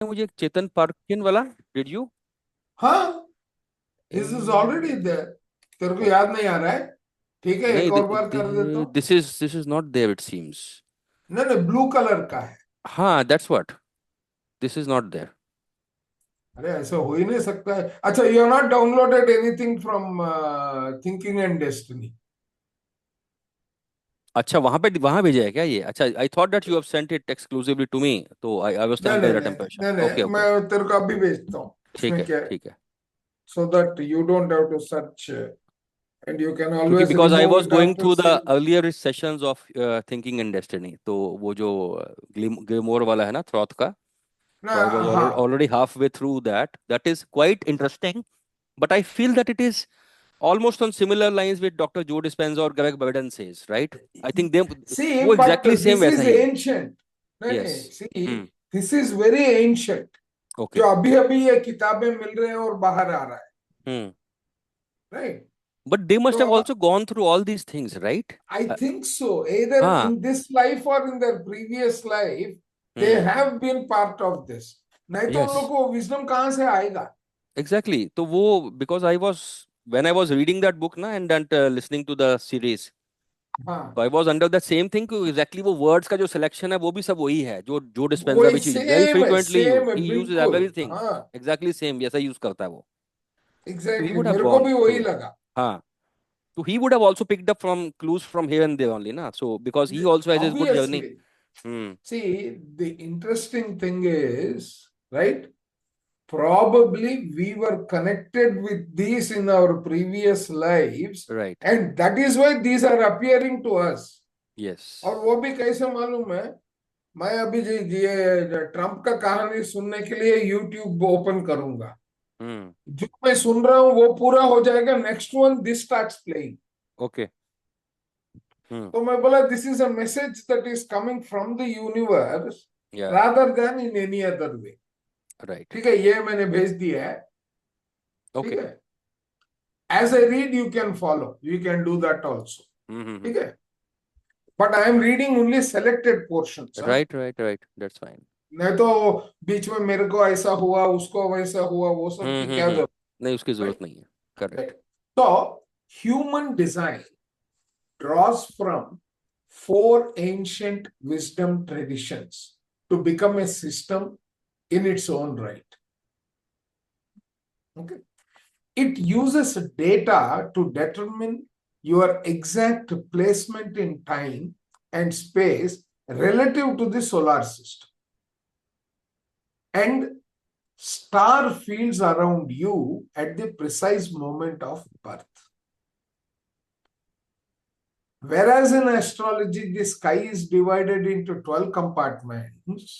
मुझे एक चेतन पार्किन वाला, डिड यू? हाँ, दिस इज ऑलरेडी देयर। तेरे को याद नहीं आ रहा है? ठीक है, नहीं, एक और बार कर देता हूँ। This is not there it seems. नहीं नहीं, ब्लू कलर का है। हाँ, that's what, this is not there. अरे ऐसा हो ही नहीं सकता है। अच्छा, you have not downloaded anything from thinking and destiny? अच्छा, वहां भेजा है क्या ये? अच्छा, I thought that you have sent it exclusively to me, तो आई वाज नहीं अंडर नहीं दैट नहीं इंप्रेशन। नहीं ओके नहीं, ओके, मैं तेरे को अभी भेजता हूँ। ठीक उसमें है क्या है, ठीक है। So that you don't have to search and you can क्योंकि always because I remove was it going after through the seeing. Earlier sessions of thinking and destiny, तो वो जो ग्लिमोर वाला है ना, थ्रॉथ का, ना, तो I was हाँ। already halfway through that. That is quite interesting, but I feel that it is almost on similar lines with Dr. Joe Dispenza or Greg Braden says, right? I think they See, वो but exactly same this वैसा is ही है. ancient. नहीं नहीं, Yes. See, Hmm. This is very ancient. जो Okay. अभी अभी ये किताबें मिल रहे हैं और बाहर आ रहा है, Hmm. Right? But they must तो have also gone through all these things, right? I Uh, think so, either हाँ. in this life or in their previous life they Hmm. have been part of this। नहीं तो उन लोग Yes. को wisdom कहाँ से आएगा? Exactly. तो वो because I was when I was reading that book ना and listening to the series, हाँ, तो I was under the same thing कि एग्जैक्टली वो वर्ड्स का जो सिलेक्शन है वो भी सब वही है जो जो डिस्पेंजा वही विच इज वेरी सेम है, फ्रीक्वेंटली यूज, सेम है, ही यूजेस बिल्कुल। एवरीथिंग हाँ, एग्जैक्टली सेम, वैसा यूज करता है वो. तो ही एग्जैक्टली, वुड हैव मेरे को गॉन भी थ्रू वही इट. लगा। हाँ. तो he would have also picked up from clues from here and there only na, so because he also has his good journey. Obviously, Hmm. see, the interesting thing is, right? Probably we were connected with these in our previous lives, Right. and that is why these are appearing to us। Yes. और वो भी कैसे मालूम है? मैं अभी ये Trump का कहानी सुनने के लिए यूट्यूब ओपन करूंगा। Hmm. जो मैं सुन रहा हूँ वो पूरा हो जाएगा, next one this starts playing. Okay. Hmm. तो मैं बोला, this is a message that is coming from the universe Yeah. Rather then in any other way. Right. ठीक है, ये मैंने भेज दिया है। ठीक Okay. है, as a read you can follow, you can do that also. Mm-hmm. ठीक है, but I am reading only selected portions. Right, right, right, that's fine. नहीं तो बीच में मेरे को ऐसा हुआ, उसको वैसा हुआ, वो सब की क्या जरूरत? नहीं, उसकी जरूरत राइट, नहीं है. करेक्ट. राइट। तो human design draws from four ancient wisdom traditions to become a system in its own right. Okay. It uses data to determine your exact placement in time and space relative to the solar system and star fields around you at the precise moment of birth. Whereas in astrology, the sky is divided into 12 compartments,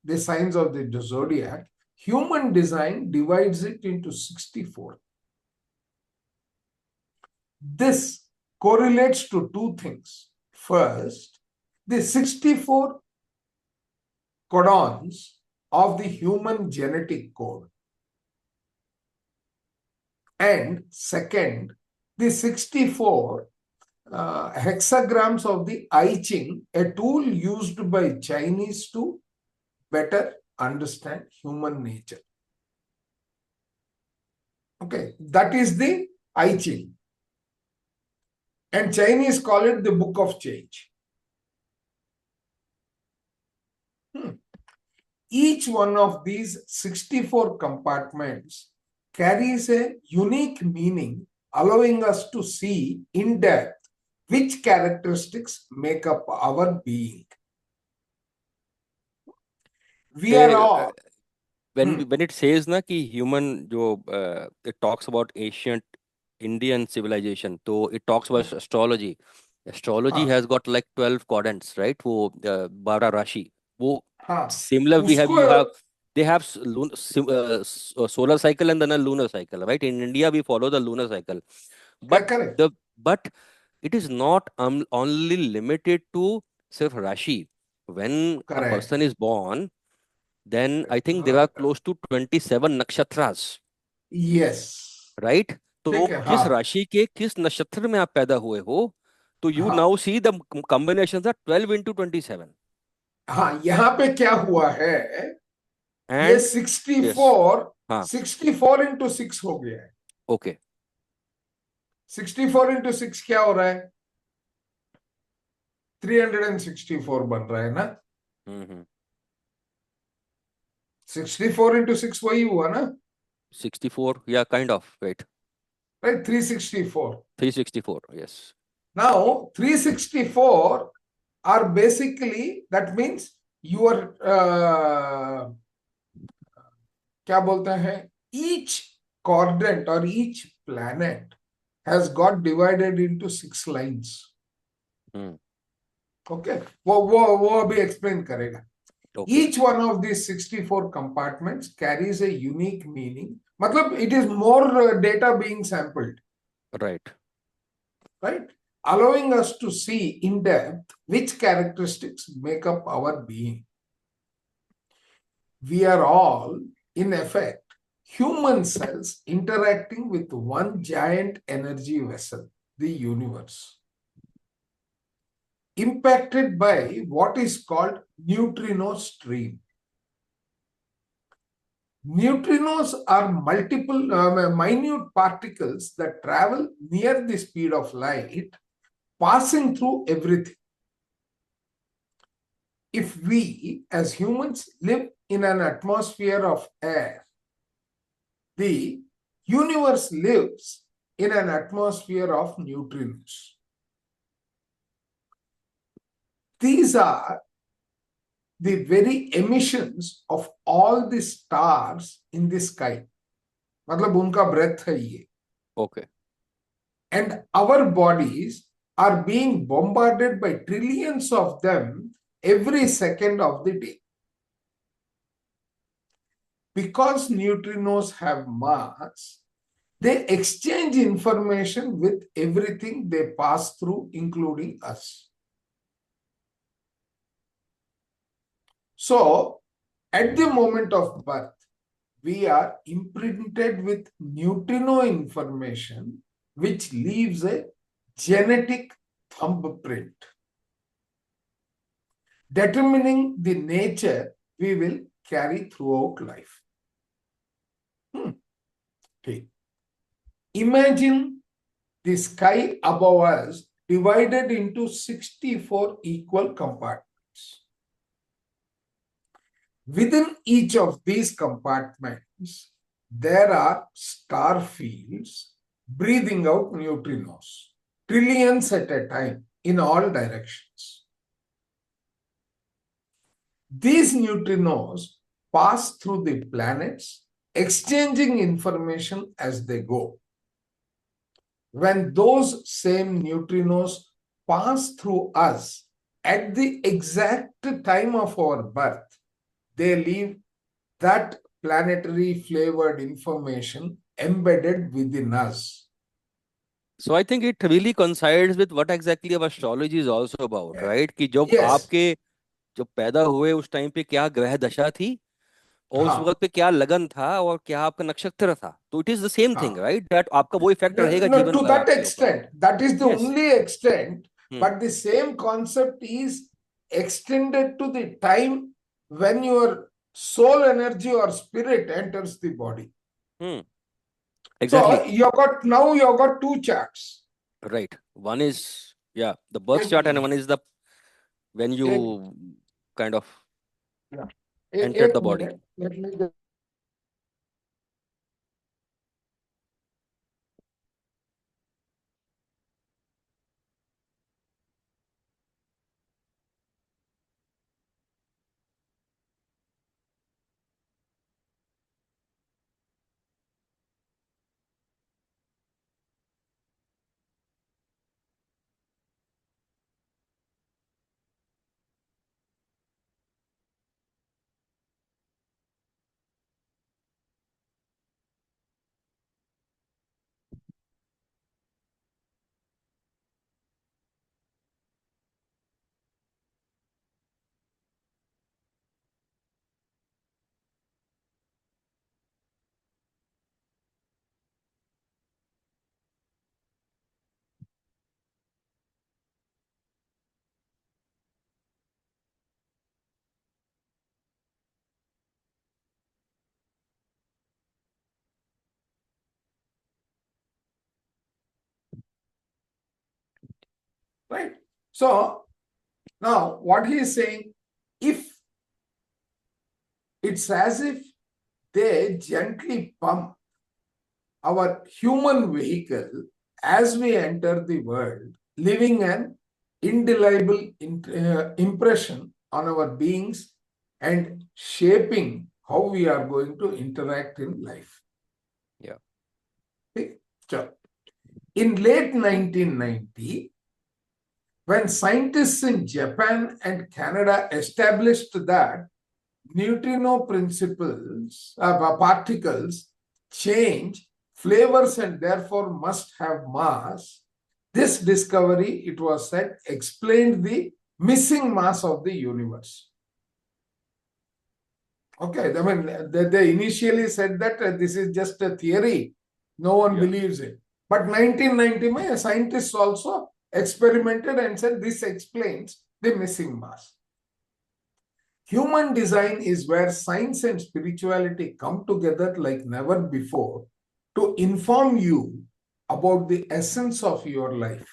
the signs of the zodiac, human design divides it into 64. This correlates to two things. First, the 64 codons of the human genetic code. And second, the 64 hexagrams of the I Ching, a tool used by Chinese to better understand human nature. Okay, that is the I Ching. And Chinese call it the book of change. Each one of these 64 compartments carries a unique meaning, allowing us to see in depth which characteristics make up our being. We are all. When it says ना कि human जो it talks about ancient Indian civilization, तो it talks about astrology. Astrology हाँ, has got like 12 quadrants, right? वो 12 राशि. वो हाँ, similar we have, उसको you have, they have solar cycle and then a lunar cycle, right? In India we follow the lunar cycle, but correct, but it is not only limited to सिर्फ राशि. When a person correct. is born, then I think there are हाँ, close to 27 nakshatras, yes, right? तो ठीक है, हाँ। किस राशि के किस नक्षत्र में आप पैदा हुए हो, तो यू हाँ, now see the combination are 12 into 27. हाँ, यहाँ पे क्या हुआ है? ये And yes, 64 हाँ, 64 इंटू 6 हो गया है. okay. 64 इंटू 6 क्या हो रहा है? 364 बन रहा है ना. हम्म. 64 इंटू 6 वही हुआ ना. 64, yeah, kind of, right. Right. 364. 364, yes. Now 364 are basically, that means your क्या बोलते हैं, each quadrant or each planet has got divided into 6 lines. Hmm. Okay, वो अभी explain करेगा. Okay, Each one of these 64 compartments carries a unique meaning. मतलब it is more data being sampled, right. right? Allowing us to see in depth which characteristics make up our being. We are all, in effect, human cells interacting with one giant energy vessel, the universe, impacted by what is called neutrino stream. Neutrinos are multiple minute particles that travel near the speed of light, passing through everything. If we, as humans, live in an atmosphere of air, the universe lives in an atmosphere of neutrinos. These are the very emissions of all the stars in the sky. मतलब उनका breath है ये. Okay. And our bodies are being bombarded by trillions of them every second of the day. Because neutrinos have mass, they exchange information with everything they pass through, including us. So, at the moment of birth, we are imprinted with neutrino information, which leaves a genetic thumbprint, determining the nature we will carry throughout life. Okay. Imagine the sky above us divided into 64 equal compartments. Within each of these compartments, there are star fields breathing out neutrinos, trillions at a time in all directions. These neutrinos pass through the planets, exchanging information as they go. When those same neutrinos pass through us at the exact time of our birth, they leave that planetary flavored information embedded within us. So I think it really coincides with what exactly our astrology is also about, right? कि जब Yes. आपके जब पैदा हुए उस time पे क्या ग्रह दशा थी और उस हाँ. वक्त पे क्या लगन था और क्या आपका नक्षत्र था, तो it is the same thing, हाँ. राइट? दैट आपका वो इफेक्ट रहेगा No, जीवन to भर that आपके ऊपर. extent, that is the yes. only extent, hmm. but the same concept is extended to the time when your soul energy or spirit enters the body. Hmm. So exactly. you've got two charts. Right. One is, yeah, the birth chart and one is the when you uh kind of entered uh the body. Minute. Let me right? So now what he is saying, if it's as if they gently pump our human vehicle as we enter the world, leaving an indelible impression on our beings and shaping how we are going to interact in life. Yeah. Okay? So, in late 1990, when scientists in Japan and Canada established that neutrino particles change flavors and therefore must have mass, this discovery, it was said, explained the missing mass of the universe. Okay, I mean, they initially said that this is just a theory. No one believes it. But 1990, scientists also experimented and said this explains the missing mass. Human design is where science and spirituality come together like never before to inform you about the essence of your life.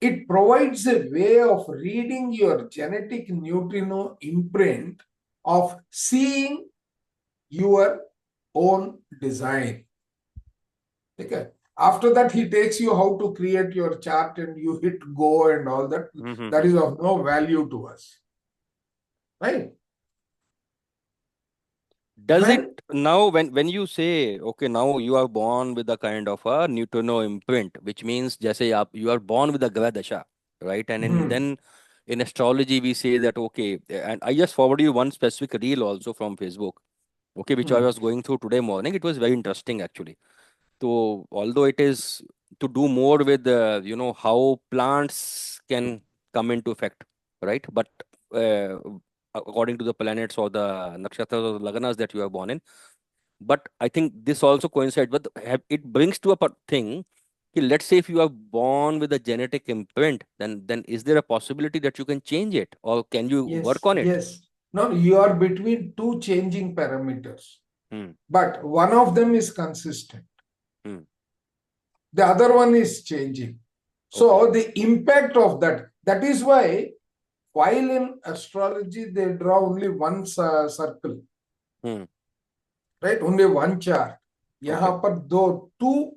It provides a way of reading your genetic neutrino imprint, of seeing your own design. Okay. After that, he takes you how to create your chart and you hit go and all that. That is of no value to us. Right? Does it now, when you say, okay, now you are born with a kind of a neutrino imprint, which means जैसे आप you are born with a Grah Dasha, right? And then in astrology we say that, okay, and I just forward you one specific reel also from Facebook, okay, which I was going through today morning. It was very interesting actually. So although it is to do more with how plants can come into effect, right? But uh, according to the planets or the nakshatras or the lagnas that you are born in. But I think this also coincides. But it brings to a thing. Let's say if you are born with a genetic imprint, then is there a possibility that you can change it, or can you work Yes, on it? yes. No, you are between two changing parameters, Hmm. but one of them is consistent. Hmm. The other one is changing. So Okay. the impact of that is why while in astrology they draw only one circle, Hmm. right? Only one chart. Okay. यहाँ पर दो two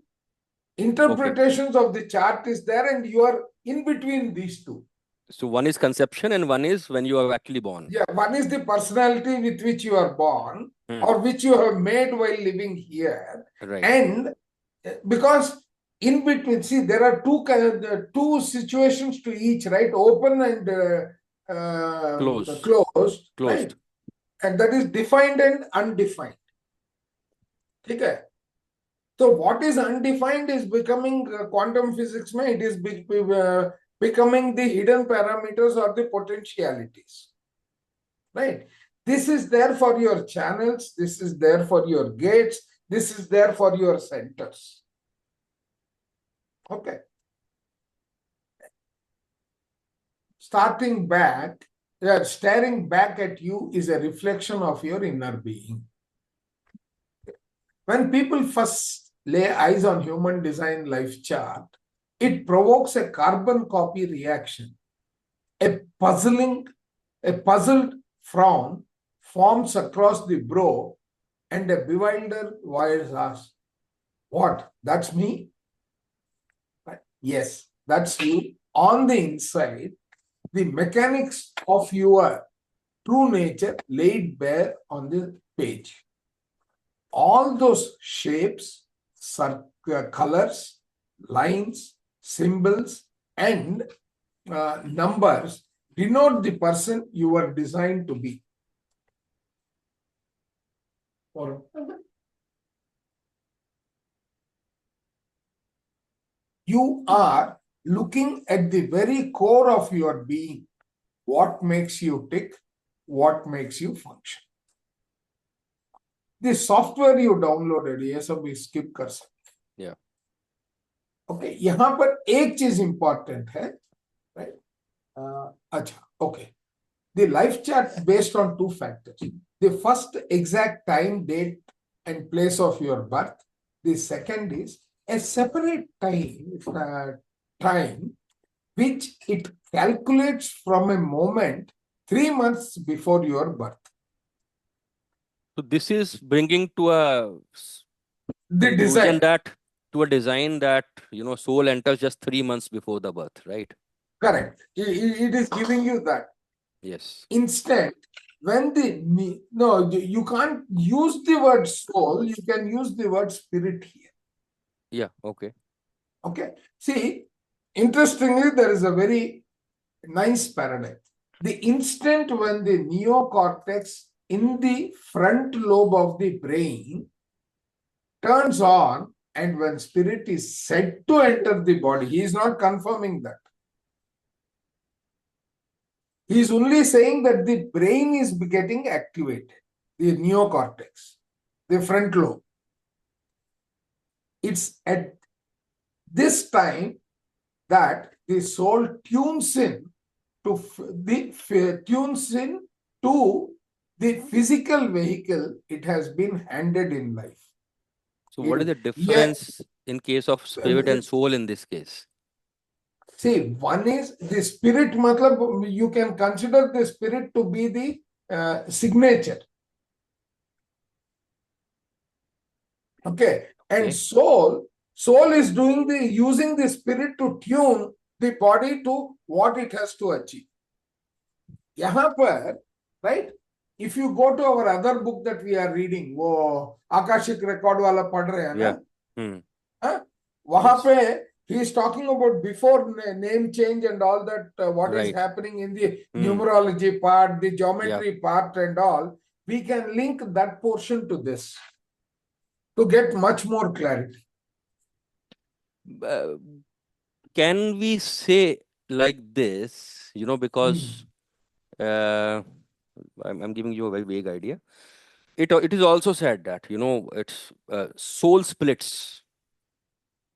Okay. interpretations of the chart is there and you are in between these two. So one is conception and one is when you are actually born. Yeah, one is the personality with which you are born Hmm. or which you have made while living here. Right. And because in between, see, there are two situations to each, right? Open and Close. closed, right? Closed. And that is defined and undefined. Okay. So what is undefined is becoming quantum physics, it is becoming the hidden parameters or the potentialities. Right? This is there for your channels. This is there for your gates. This is there for your centers. Okay. Staring back at you is a reflection of your inner being. When people first lay eyes on human design life chart, it provokes a carbon copy reaction. A puzzled frown forms across the brow, and a bewildered voice asks, "What? That's me?" Yes, that's you. On the inside, the mechanics of your true nature laid bare on the page. All those shapes, colors, lines, symbols, and numbers denote the person you were designed to be. Or you are looking at the very core of your being. What makes you tick? What makes you function? The software you downloaded, ये सब skip कर सकते. Yeah. Okay, यहाँ पर एक चीज important है, right? अच्छा, okay. The life chart based on two factors. The first, exact time, date, and place of your birth. The second is a separate time which it calculates from a moment 3 months before your birth. So this is bringing to a The conclusion design, that to a design that soul enters just 3 months before the birth, right? correct. It is giving you that. Yes. Instead, when no, you can't use the word soul, you can use the word spirit here. Yeah. Okay. Okay. See, interestingly, there is a very nice paradigm. The instant when the neocortex in the front lobe of the brain turns on, and when spirit is said to enter the body, he is not confirming that. He is only saying that the brain is getting activated, the neocortex, the front lobe. It's at this time that the soul tunes in to the physical vehicle it has been handed in life. So what is the Yeah, difference in case of spirit and soul in this case? see, one is the spirit, matlab, you can consider the spirit to be the signature. Okay. And Okay. soul is using the spirit to tune the body to what it has to achieve. यहाँ पर, right? If you go to our other book that we are reading, वो Akashic record वाला पढ़ रहे हैं ना? Yeah. हाँ? वहाँ Yes. पे he is talking about before name change and all that, what is Right. happening in the numerology part, the geometry Yeah. part and all. We can link that portion to this to get much more clarity. Can we say like this, because I'm giving you a very vague idea. It is also said that, it's soul splits,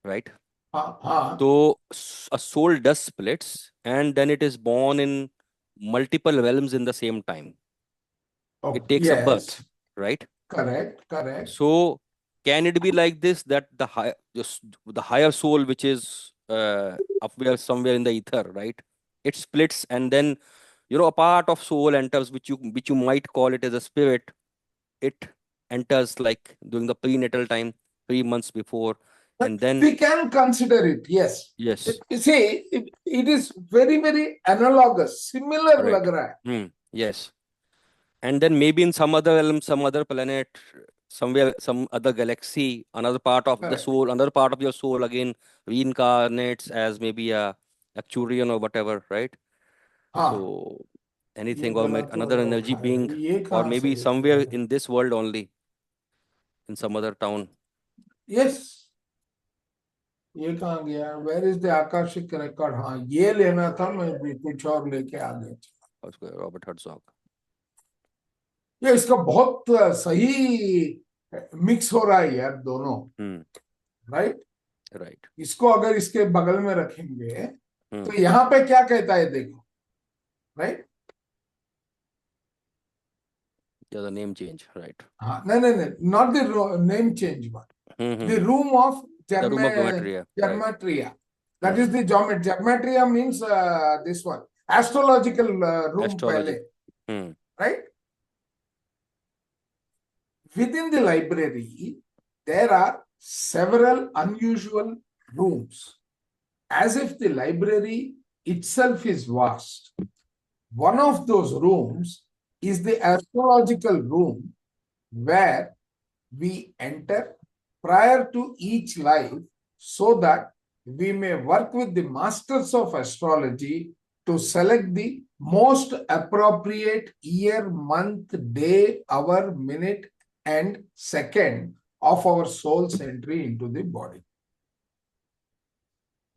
right? So a soul does splits and then it is born in multiple realms in the same time. Oh, It takes a birth, yes. right? Correct. So can it be like this that the higher soul, which is up there somewhere in the ether, right? It splits and then a part of soul enters, which you might call it as a spirit. It enters like during the prenatal time, 3 months before, and then We can consider it, yes. yes, You see, it is very, very analogous, similar right, lag raha hai. yes, and then maybe in some other realm, some other planet, somewhere, some other galaxy, another part of the Correct. soul, another part of your soul again reincarnates as maybe a Acturian or whatever, right? हाँ, So ये anything, or गला तो another energy उठाया, being, ये or कहाँ से maybe लेके somewhere आया? in this world only, in some other town. Yes, ये कहाँ गया? Where is the Akashic record? हाँ, ये लेना था, मैं भी कुछ और लेके आ गया. Robert Herzog. ये इसका बहुत सही मिक्स हो रहा है यार दोनों, राइट? Right. इसको अगर इसके बगल में रखेंगे तो Hmm. यहाँ पे क्या कहता है देखो, right? Yeah, the name change, right? हाँ, नहीं, not the name change one. The room of The room of geometry, right? gematria. That is the geometry. Gematria means this one. Astrological room Astrology. pehle, right? Within the library, there are several unusual rooms, as if the library itself is vast. One of those rooms is the astrological room where we enter prior to each life so that we may work with the masters of astrology to select the most appropriate year, month, day, hour, minute, and second of our soul's entry into the body.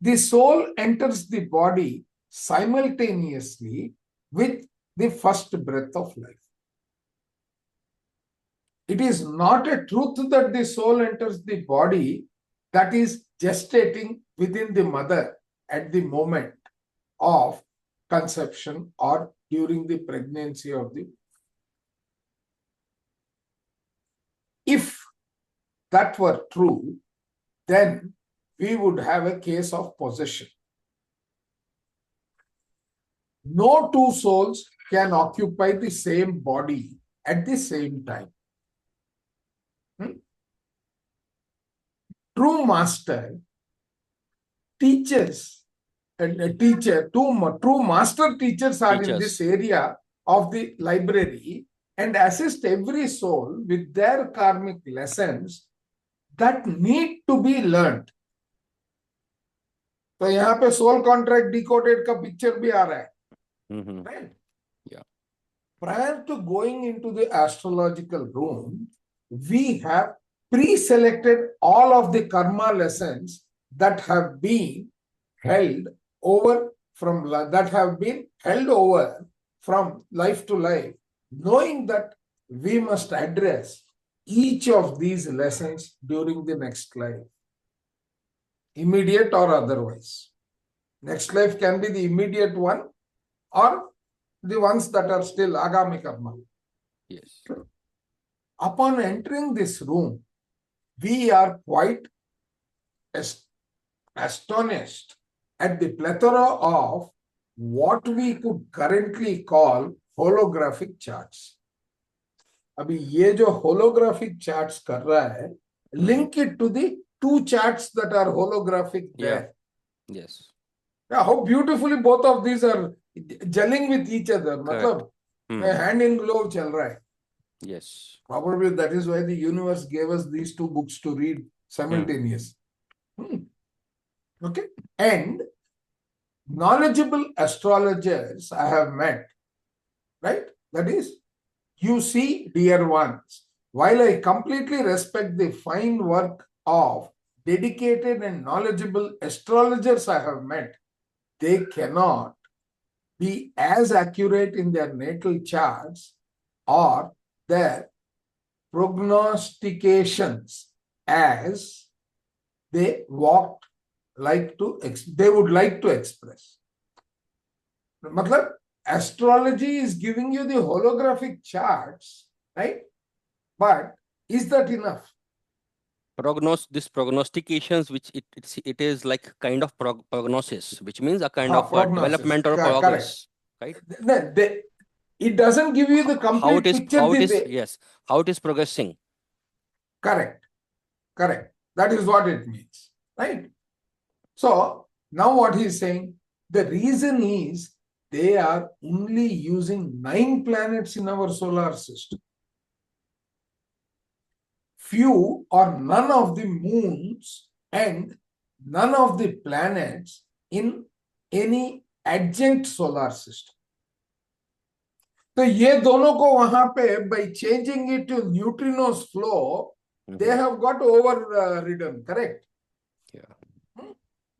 The soul enters the body simultaneously with the first breath of life. It is not a truth that the soul enters the body that is gestating within the mother at the moment of conception or during the pregnancy of the. If that were true, then we would have a case of possession. No two souls can occupy the same body at the same time. True master teaches and a teacher, true master teachers are in this area of the library and assist every soul with their karmic lessons that need to be learned. तो यहाँ पे soul contract decoded का picture भी आ रहा है, right? Yeah. Prior to going into the astrological room, we have pre-selected all of the karma lessons that have been held over from life to life, knowing that we must address each of these lessons during the next life, immediate or otherwise. Next life can be the immediate one or the ones that are still agami karma. Yes. Upon entering this room, we are quite astonished at the plethora of what we could currently call holographic charts. अभी ये जो holographic charts कर रहा है, link it to the two charts that are holographic there. Yeah. Yes. Yeah, how beautifully both of these are gelling with each other. मतलब hand in glove चल रहा है. Yes. Probably that is why the universe gave us these two books to read simultaneously. Okay. And knowledgeable astrologers I have met, right? That is, you see, dear ones, while I completely respect the fine work of dedicated and knowledgeable astrologers I have met, they cannot be as accurate in their natal charts or their prognostications as they would like to express. Matlab, astrology is giving you the holographic charts, right? But is that enough? This prognostications, which it is like kind of prognosis, which means a kind of development or progress, correct. Right? It doesn't give you the complete picture. How it is progressing. Correct. That is what it means, right? So now what he is saying, the reason is they are only using 9 planets in our solar system. Few or none of the moons and none of the planets in any adjunct solar system. तो ये दोनों को वहां पे by changing it to neutrinos flow, they have got overridden, correct? Yeah.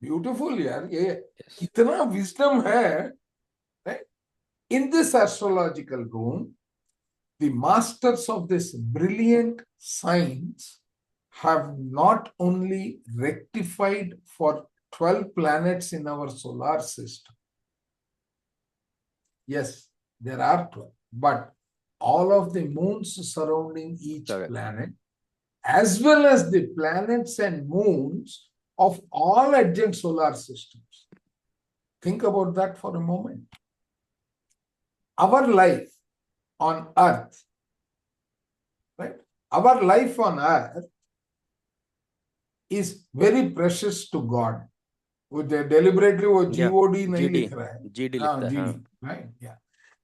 Beautiful, yaar. ये कितना wisdom है, right? In this astrological room, the masters of this brilliant science have not only rectified for 12 planets in our solar system. Yes, there are 12, but all of the moons surrounding each planet, as well as the planets and moons of all adjacent solar systems. Think about that for a moment. Our life on Earth, right? Our life on Earth is very precious to God. With deliberately GOD नहीं लिख रहा है. GD लिखता है. Right? Yeah.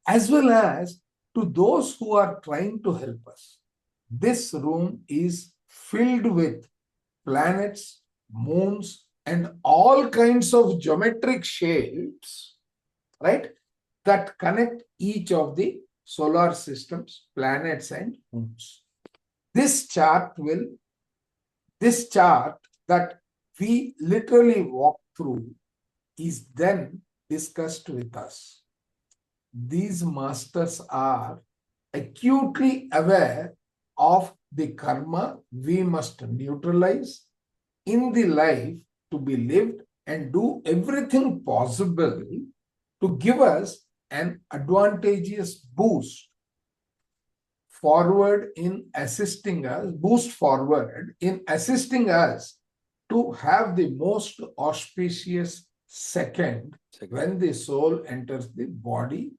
As well as to those who are trying to help us. This room is filled with planets, moons, and all kinds of geometric shapes, right? That connect each of the solar systems, planets, and moons. This chart that we literally walk through is then discussed with us. These masters are acutely aware of the karma we must neutralize in the life to be lived and do everything possible to give us an advantageous boost forward in assisting us to have the most auspicious Second, Second. when the soul enters the body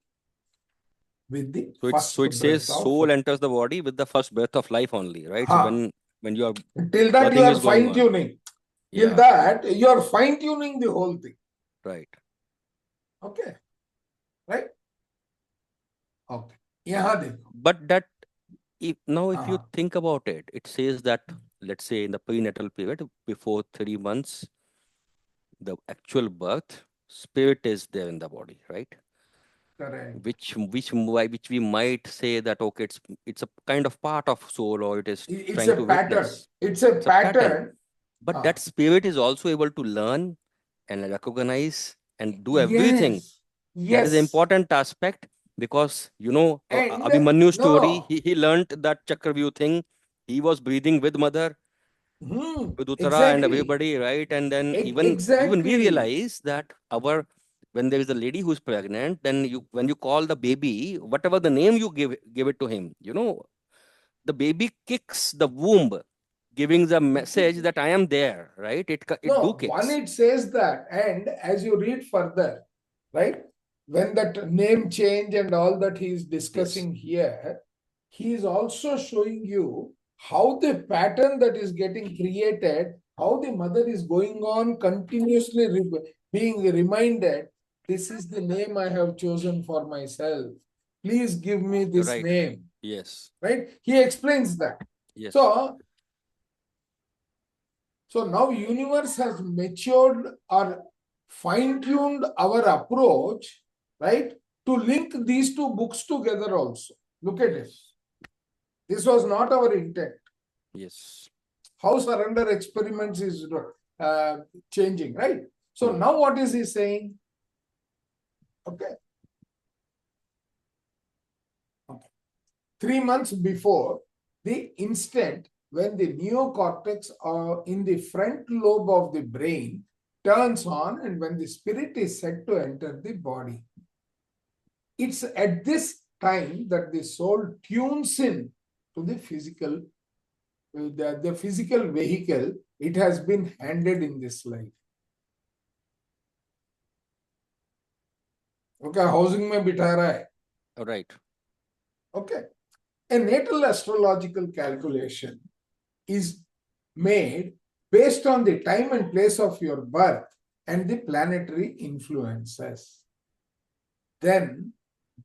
with the So first it says breath of soul enters the body with the first breath of life only, right? So ha. when your Till that you birthing are is going fine on. tuning. Till Yeah, that you are fine tuning the whole thing. right. Okay, right? Okay. यहाँ देखो. But that if you हाँ. think about it, it says that, let's say in the prenatal period, before 3 months, the actual birth, spirit is there in the body, right? Correct. Which we might say that okay, it's a kind of part of soul, or it is It's trying a to pattern. witness. It's a It's a pattern. pattern. But that हाँ. spirit is also able to learn and recognize and do everything. Yes. That is an Yes. important aspect, because And Abhimanyu story, no. he learned that Chakravyuh thing. He was breathing with mother, with Uttara and Exactly. everybody, right? And then even we Exactly. realize that when there is a lady who's pregnant, then when you call the baby, whatever the name you give it to him, the baby kicks the womb, giving the message that I am there, right? It do No, one, kicks. it says that, and as you read further, right, when that name change and all that he is Yes, discussing here, he is also showing you how the pattern that is getting created, how the mother is going on continuously being reminded, this is the name I have chosen for myself. Please give me this right. name, Yes, right? He explains that. yes, So now universe has matured or fine-tuned our approach, right? To link these two books together also. Look at it. This was not our intent. yes. How surrender experiments is changing, right? So Hmm. now what is he saying? Okay. 3 months before, the instant when the neocortex in the front lobe of the brain turns on and when the spirit is set to enter the body. It's at this time that the soul tunes in to the physical, the physical vehicle it has been handed in this life. Okay, housing में बिठा रहा है. Right. Okay. A natal astrological calculation is made based on the time and place of your birth and the planetary influences. Then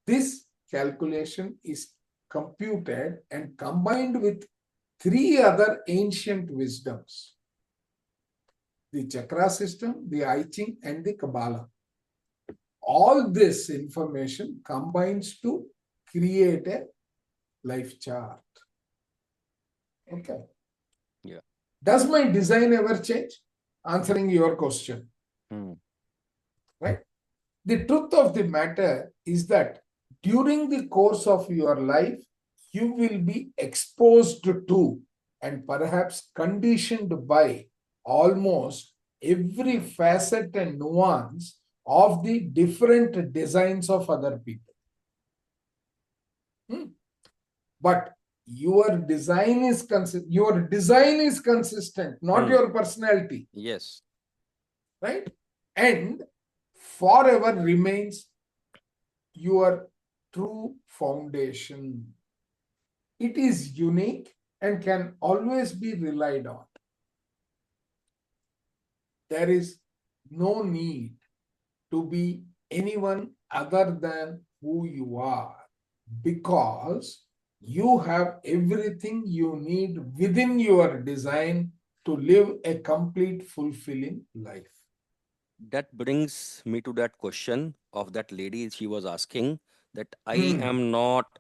this calculation is computed and combined with 3 other ancient wisdoms: the chakra system, the I Ching, and the Kabbalah. All this information combines to create a life chart. Okay. Yeah. Does my design ever change? Answering your question. Hmm. Right? The truth of the matter is that during the course of your life, you will be exposed to and perhaps conditioned by almost every facet and nuance of the different designs of other people. But your design is consistent, not Hmm. your personality, Yes. right? And forever remains your true foundation. It is unique and can always be relied on. There is no need to be anyone other than who you are, because you have everything you need within your design to live a complete, fulfilling life. That brings me to that question of that lady. She was asking that I Hmm. am not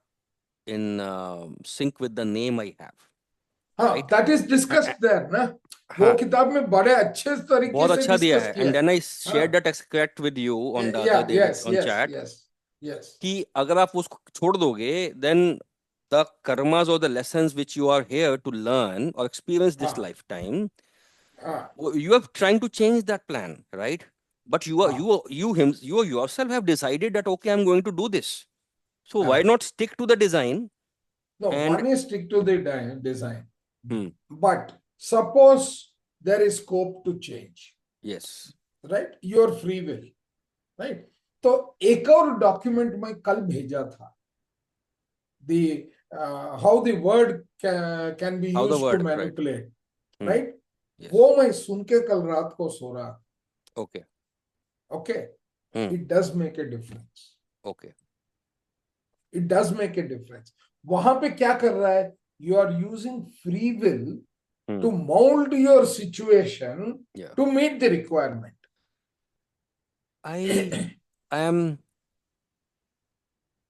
in sync with the name I have, right? That is A- discussed there, ना? वो हाँ, किताब में बड़े अच्छे तरीके बहुत से अच्छा दिया डिस्कस है. किया And है. then I shared that extract with you on the other Yeah, day yes, on yes, chat, yes, yes. कि अगर आप उसको छोड़ दोगे, then the karmas or the lessons which you are here to learn or experience this हाँ, lifetime, हाँ, you are trying to change that plan, right? But हाँ, you yourself have decided that okay, I'm going to do this. So why हाँ. not stick to the design? No, And one is stick to the design. hmm, But suppose there is scope to change. yes, right? Your free will, right? तो एक और document मैं कल भेजा था, the how the word can be How the used to word, right? manipulate, Hmm. right? Yes. वो मैं सुन के कल रात को सो रहा, Okay. okay? Hmm. It does make a difference. Okay. It does make a difference. वहां पे क्या कर रहा है? You are using free will Hmm. to mold your situation Yeah. to meet the requirement. I am.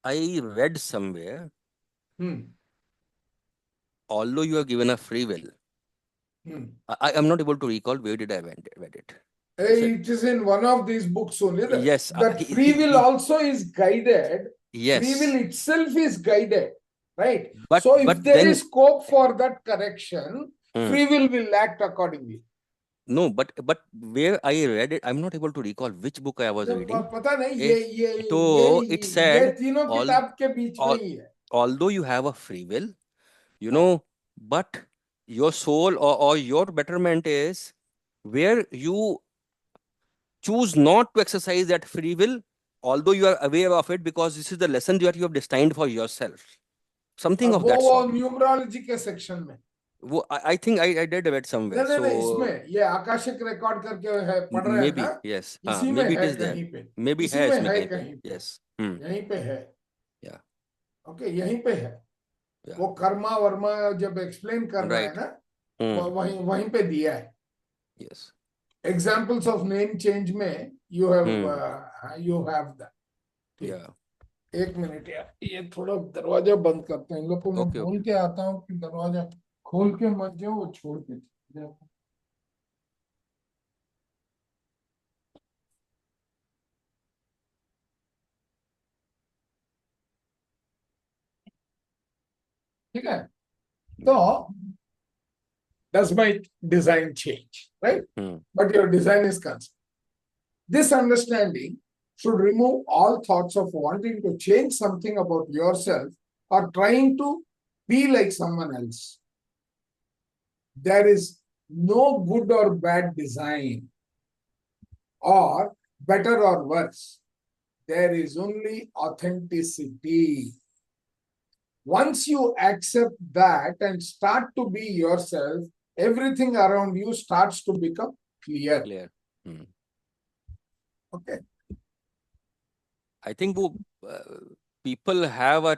I read somewhere, Hmm. although you are given a free will, Hmm. I am not able to recall where did I read it. He said, It is in one of these books only that, yes, that free will also is guided. Free will yes, itself is guided, right? but So if there then is scope for that correction, hmm, free will act accordingly. no, but where I read it, I'm not able to recall which book I was reading. पता नहीं, Eh, so it ये said, तीनों all, किताब के बीच में all, ही है. although you have a free will, you हाँ. know, but your soul or your betterment is where you choose not to exercise that free will, although you are aware of it, because this is the lesson that you have destined for yourself. Something of that वो sort. Numerology के section में. I think I did read somewhere. नहीं, So इसमें ये Akashic record करके है, पढ़ रहे हैं ना, maybe, yes. इसी में Maybe it है is there. कहीं पे, Maybe इसी है में इसमें है कहीं पे. कहीं पे, Yes. Hmm. यहीं पे है. Yeah. ओके, यहीं पे है. Yeah. वो कर्मा वर्मा जब एक्सप्लेन कर रहा है Right. ना, Hmm. वहीं वहीं पे दिया है. Yes. Examples of name change में Hmm. You have that. ठीक, Yeah. एक मिनट यार, ये थोड़ा दरवाजा बंद करते हैं. इन लोग को मैं Okay. बोल Okay. के आता हूँ कि दरवाजा खोल के मत जाओ, वो छोड़ के जाओ. ठीक है, तो does my design change, right? Hmm. But your design is constant. This understanding should remove all thoughts of wanting to change something about yourself or trying to be like someone else. There is no good or bad design, or better or worse. There is only authenticity. Once you accept that and start to be yourself, everything around you starts to become clear. Clear. Hmm. Okay. I think people have a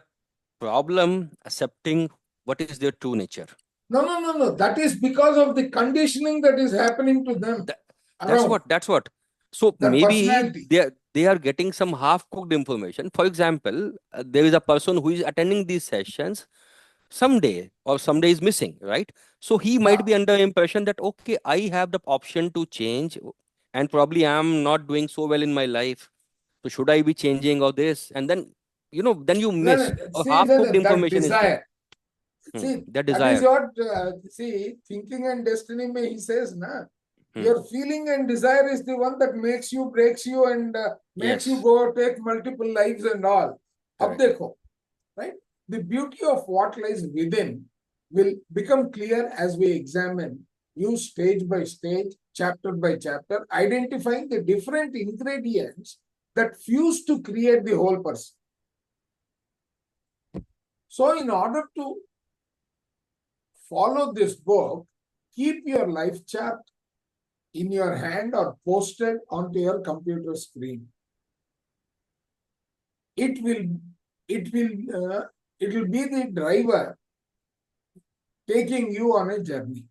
problem accepting what is their true nature. No. That is because of the conditioning that is happening to them That's around what. So their maybe personality. they are getting some half cooked information. For example, there is a person who is attending these sessions someday, or someday is missing, right? So he might Yeah. be under impression that okay, I have the option to change, and probably I'm not doing so well in my life. So should I be changing or this? And then then you miss a See, half cooked that information is there. desire. See, That that is desire. what, see, thinking and destiny, he says, na, Hmm. your feeling and desire is the one that makes you, breaks you, and makes you Yes, go take multiple lives and all. Ab correct. dekho, right? The beauty of what lies within will become clear as we examine you stage by stage, chapter by chapter, identifying the different ingredients that fuse to create the whole person. So, in order to follow this book, keep your life chart in your hand or posted onto your computer screen. It will be the driver taking you on a journey,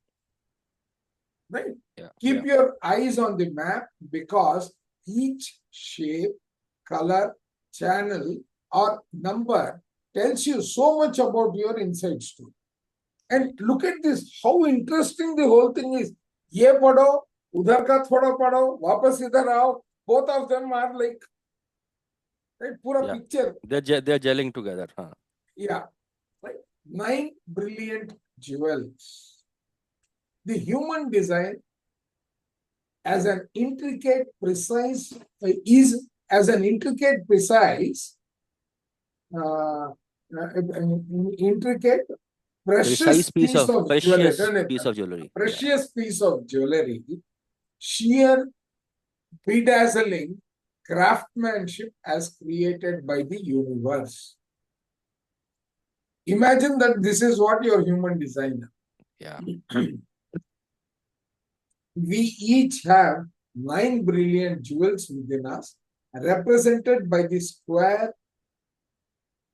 right? Yeah, Keep your eyes on the map, because each shape, color, channel, or number tells you so much about your inside story. And look at this, how interesting the whole thing is. ये पढ़ो, उधर का थोड़ा पढ़ो, वापस इधर आओ. Both of them are like, right, पूरा yeah. picture. They're gelling together, huh? Yeah, right. 9 brilliant jewels. The human design as an intricate, precise, is as an intricate, precise, intricate, precious piece of jewelry. Precious piece of jewelry. Yeah. Precious piece of jewelry, sheer bedazzling craftsmanship as created by the universe. Imagine that this is what your human designer. Yeah. We each have 9 brilliant jewels within us, represented by the square,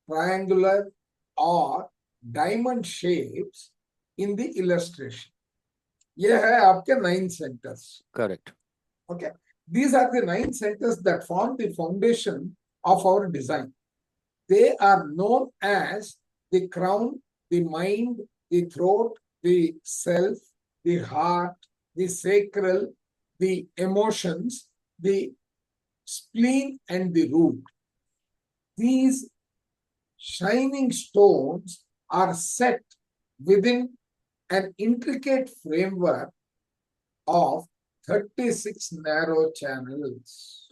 triangular, or diamond shapes in the illustration. ये है आपके 9 centers. Correct. Okay. These are the 9 centers that form the foundation of our design. They are known as the crown, the mind, the throat, the self, the heart, the sacral, the emotions, the spleen, and the root. These shining stones are set within an intricate framework of 36 narrow channels.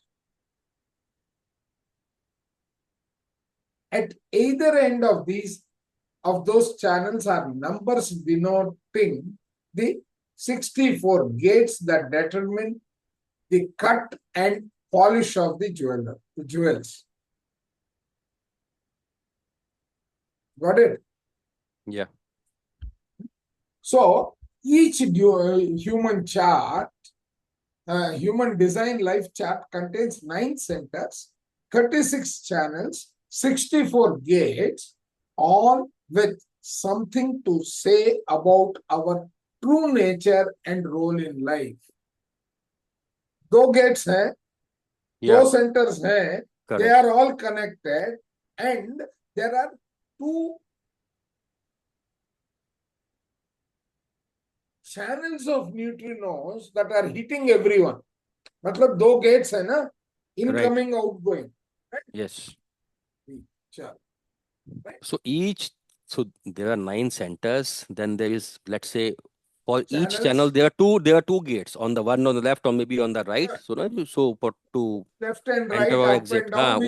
At either end of those channels are numbers denoting the 64 gates that determine the cut and polish of the jewels. Got it? Yeah. So each human chart, human design life chart contains 9 centers, 36 channels, 64 gates, all with something to say about our true nature and role in life. 2 gates हैं, 2 centers हैं, they are all connected, and there are 2 channels of neutrinos that are hitting everyone. मतलब 2 gates है ना, incoming, right, outgoing. Right? Yes. Right? So there are 9 centers. Then there is, let's say, for each channel there are two gates, on the one on the left or maybe on the right. Yeah. So for to left and right, enter or up exit, and down,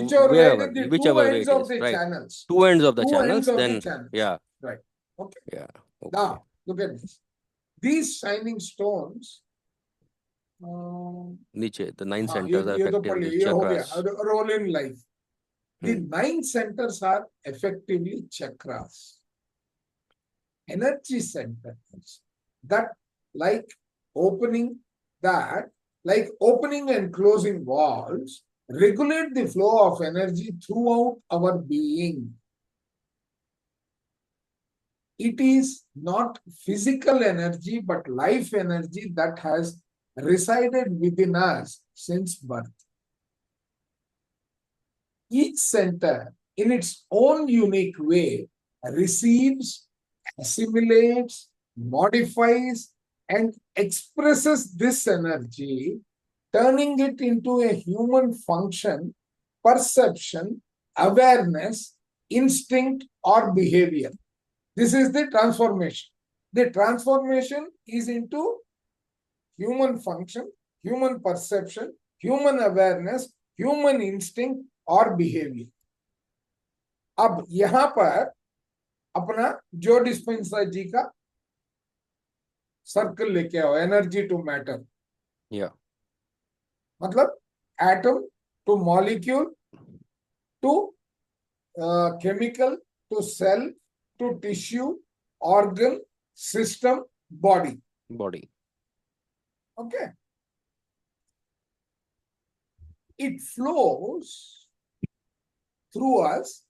whichever way it is, the 2 ends of the channels. 2 ends of the 2 channels. ends of Then the channels. yeah. Right. Okay. Yeah. Okay. Now look at this. These shining stones. नीचे the 9 centers are effectively ये हो गया, chakras. role in life. The 9 centers are effectively chakras, energy centers that, like opening and closing valves, regulate the flow of energy throughout our being. It is not physical energy, but life energy that has resided within us since birth. Each center, in its own unique way, receives, assimilates, modifies, and expresses this energy, turning it into a human function, perception, awareness, instinct, or behavior. This is the transformation. The transformation is into human function, human perception, human awareness, human instinct, और behaviour. अब यहां पर अपना जो dispenser जी का circle लेके आओ, energy to matter. या मतलब atom to molecule to chemical to cell to tissue organ system body. Okay. It flows through us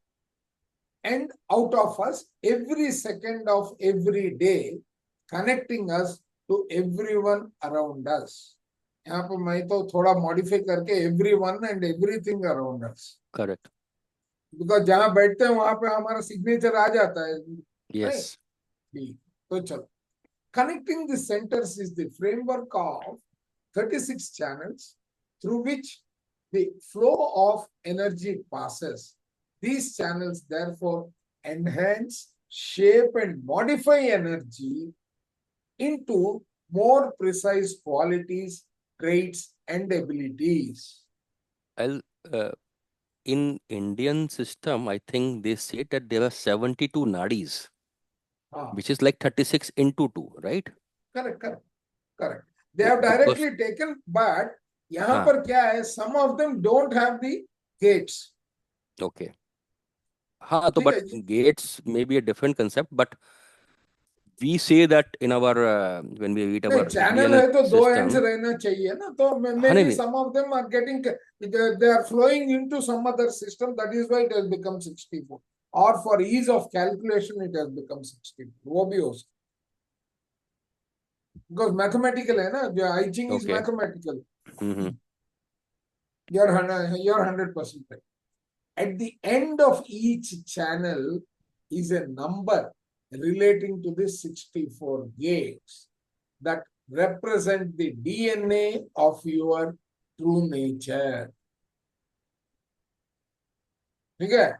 and out of us every second of every day, connecting us to everyone around us. यहाँ पर मैं तो थोड़ा modify करके everyone and everything around us. Correct. Because जहाँ बैठते हैं वहां पे हमारा सिग्नेचर आ जाता है. Yes. ठीक, तो चलो. Connecting the centers is the framework of 36 channels through which the flow of energy passes. These channels therefore enhance, shape, and modify energy into more precise qualities, traits, and abilities. In Indian system, I think they say that there are 72 nadis, which is like 36 into 2, right? Correct. They have directly taken, but यहाँ हाँ. पर क्या है, some of them don't have the gates. Okay. हाँ, तो ठीक but है, gates may be a different concept, but we say that in our when we read नहीं our चैनल DNL है तो दो एंड्स system. रहना चाहिए ना, तो मे हाँ, नहीं बी नहीं. Some of them are getting, they are flowing into some other system, that is why it has become 64, or for ease of calculation it has become 64, वो भी हो सकता, because mathematical है ना, जो I Ching is Okay. mathematical. Mm-hmm. You're 100% right. At the end of each channel is a number relating to the 64 gates that represent the DNA of your true nature. Okay?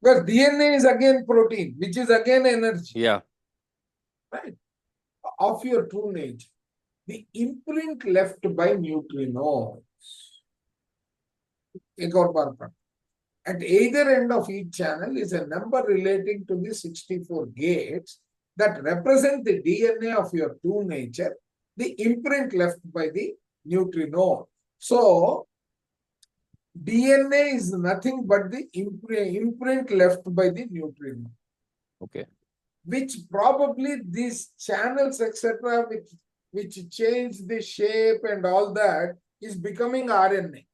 Because DNA is again protein, which is again energy, Yeah. right? Of your true nature. The imprint left by neutrinos. एक और बार पढ़. At either end of each channel is a number relating to the 64 gates that represent the DNA of your true nature, the imprint left by the neutrino. So, DNA is nothing but the imprint left by the neutrino. Okay. Which probably these channels, etc., which change the shape and all that, is becoming RNA.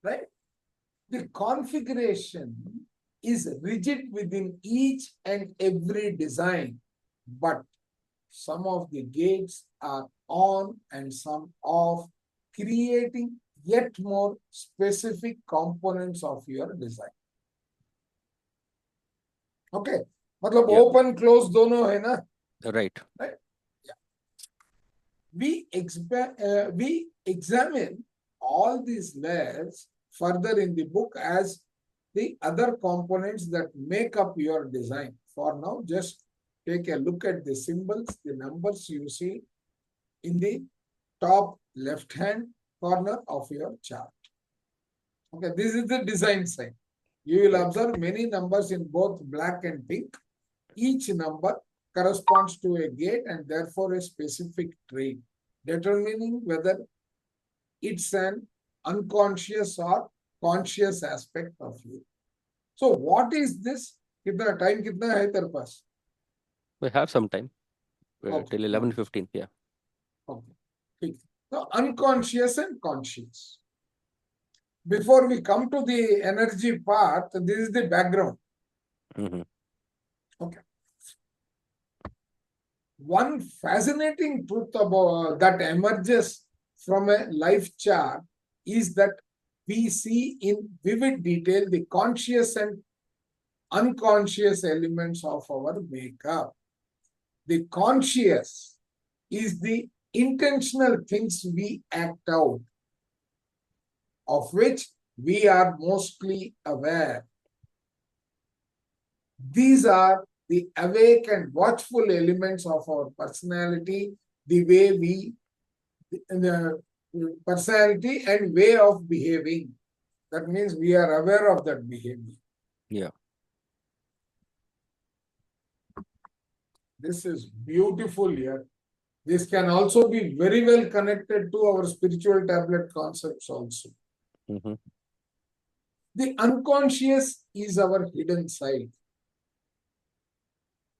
Right? The configuration is rigid within each and every design, but some of the gates are on and some off, creating yet more specific components of your design. Okay? मतलब Yeah. open close दोनों है ना? Right. Right? Yeah. We examine all these layers further in the book as the other components that make up your design. For now, just take a look at the symbols, the numbers you see in the top left-hand corner of your chart. Okay, this is the design side. You will Right. observe many numbers in both black and pink. Each number corresponds to a gate and therefore a specific trait, determining whether it's an unconscious or conscious aspect of you. So what is this? कितना time कितना है तेरे पास? We have some time Okay, till no, 11:15. Yeah. okay, ठीक. So unconscious and conscious. Before we come to the energy part, this is the background. Mm-hmm. Okay. One fascinating truth about that emerges from a life chart is that we see in vivid detail the conscious and unconscious elements of our makeup. The conscious is the intentional things we act out, of which we are mostly aware. These are the awake and watchful elements of our personality, the way we, the personality and way of behaving. That means we are aware of that behavior. Yeah. This is beautiful here. This can also be very well connected to our spiritual tablet concepts also. Mm-hmm. The unconscious is our hidden side.